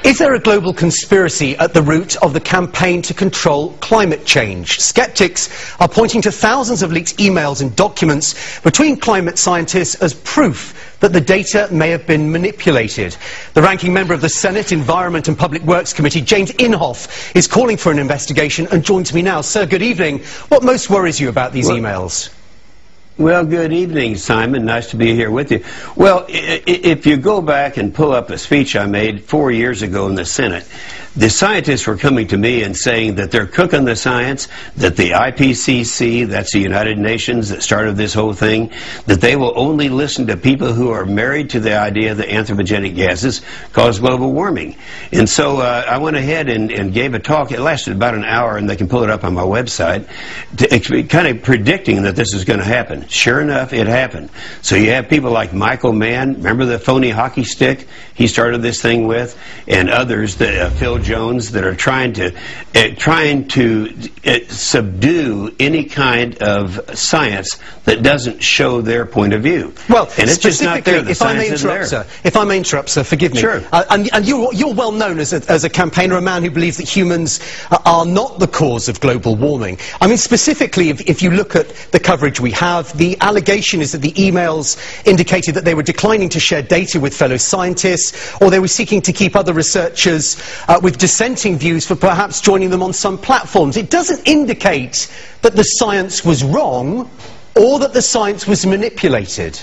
Is there a global conspiracy at the root of the campaign to control climate change? Skeptics are pointing to thousands of leaked emails and documents between climate scientists as proof that the data may have been manipulated. The ranking member of the Senate Environment and Public Works Committee, James Inhofe, is calling for an investigation and joins me now. Sir, good evening. What most worries you about these emails? Well, good evening, Simon. Nice to be here with you. Well, if you go back and pull up a speech I made 4 years ago in the Senate, the scientists were coming to me and saying that they're cooking the science, that the IPCC, that's the United Nations that started this whole thing, that they will only listen to people who are married to the idea that anthropogenic gases cause global warming. And so I went ahead and gave a talk. It lasted about an hour, and they can pull it up on my website, kind of predicting that this is going to happen. Sure enough, it happened. So you have people like Michael Mann, remember the phony hockey stick he started this thing with, and others, Phil Jones, that are trying to subdue any kind of science that doesn't show their point of view. Well, and it's just not there. If I may interrupt, sir, forgive me. Sure. And you're well known as a campaigner, a man who believes that humans are not the cause of global warming. I mean, specifically, if you look at the coverage we have, the allegation is that the emails indicated that they were declining to share data with fellow scientists, or they were seeking to keep other researchers with dissenting views for perhaps joining them on some platforms. It doesn't indicate that the science was wrong or that the science was manipulated.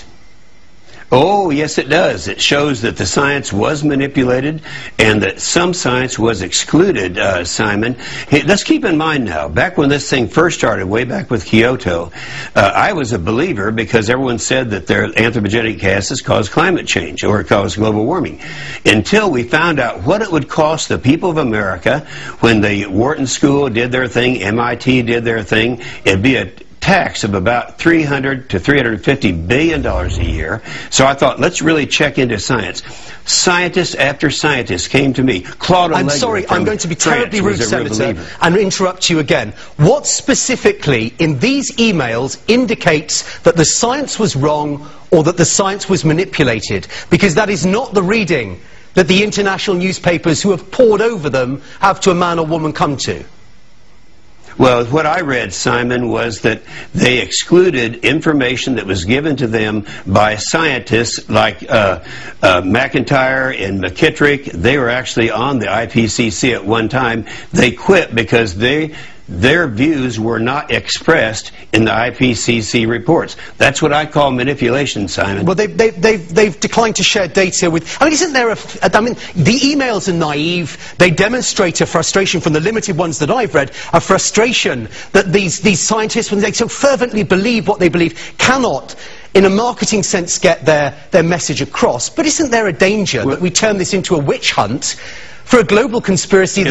Oh, yes, it does. It shows that the science was manipulated and that some science was excluded, Simon. Hey, let's keep in mind now, back when this thing first started, way back with Kyoto, I was a believer because everyone said that their anthropogenic gases cause climate change or cause global warming. Until we found out what it would cost the people of America when the Wharton School did their thing, MIT did their thing, it'd be a tax of about $300 to $350 billion a year. So I thought, let's really check into science. Scientist after scientist came to me. Claude I'm sorry, I'm going to be terribly rude, Senator, and interrupt you again. What specifically in these emails indicates that the science was wrong or that the science was manipulated? Because that is not the reading that the international newspapers who have pored over them have to a man or woman come to. Well, what I read, Simon, was that they excluded information that was given to them by scientists like McIntyre and McKittrick. They were actually on the IPCC at one time. They quit because their views were not expressed in the IPCC reports. That's what I call manipulation, Simon. Well, they've declined to share data with... I mean, isn't there I mean, the emails are naive. They demonstrate a frustration from the limited ones that I've read, a frustration that these scientists, when they so fervently believe what they believe, cannot, in a marketing sense, get their message across. But isn't there a danger that we turn this into a witch hunt for a global conspiracy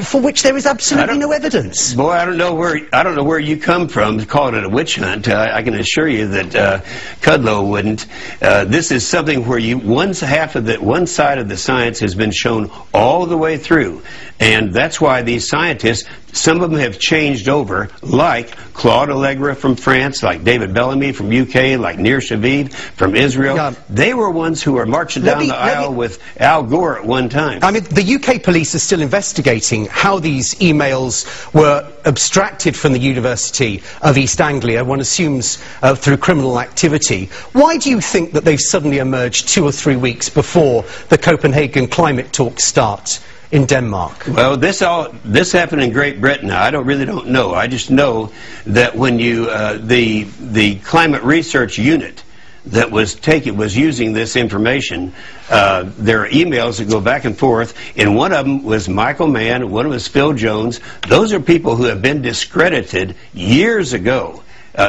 for which there is absolutely no evidence? Boy, I don't know where you come from calling it a witch hunt. I can assure you that Kudlow wouldn't. This is something where one side of the science has been shown all the way through, and that's why these scientists, some of them have changed over, like Claude Allegra from France, like David Bellamy from UK, like Nir Shaviv from Israel. They were ones who were marching down the aisle with Al Gore at one time. I mean, the UK police are still investigating how these emails were abstracted from the University of East Anglia, one assumes through criminal activity. Why do you think that they've suddenly emerged 2 or 3 weeks before the Copenhagen climate talks start in Denmark? Well, this happened in Great Britain. I really don't know. I just know that when the climate research unit that was using this information, there are emails that go back and forth, and one of them was Michael Mann, one was Phil Jones. Those are people who have been discredited years ago.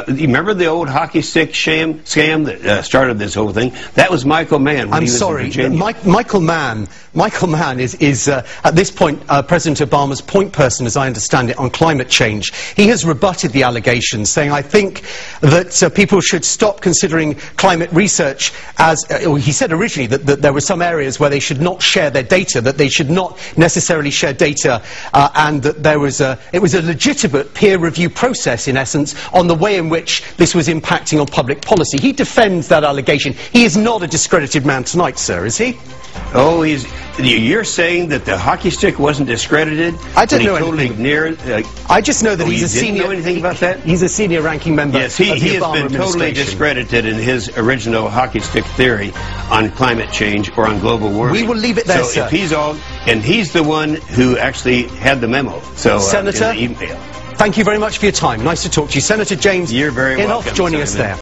You remember the old hockey stick scam that started this whole thing? That was Michael Mann when he was in Virginia. Michael Mann is at this point President Obama's point person, as I understand it, on climate change. He has rebutted the allegations, saying, I think that people should stop considering climate research as, he said originally that there were some areas where they should not share their data, that they should not necessarily share data, and that it was a legitimate peer review process, in essence, on the way in which this was impacting on public policy. He defends that allegation. He is not a discredited man tonight, sir, is he? Oh, you're saying that the hockey stick wasn't discredited? I don't know anything. I just know that he's a senior. You didn't know anything about that? He's a senior ranking member. Yes, he of the has Obama been totally discredited in his original hockey stick theory on climate change or on global warming. We will leave it there, so sir. If he's and he's the one who actually had the memo. So Senator, in the email. Thank you very much for your time. Nice to talk to you. Senator James You're very welcome, joining us Simon. there.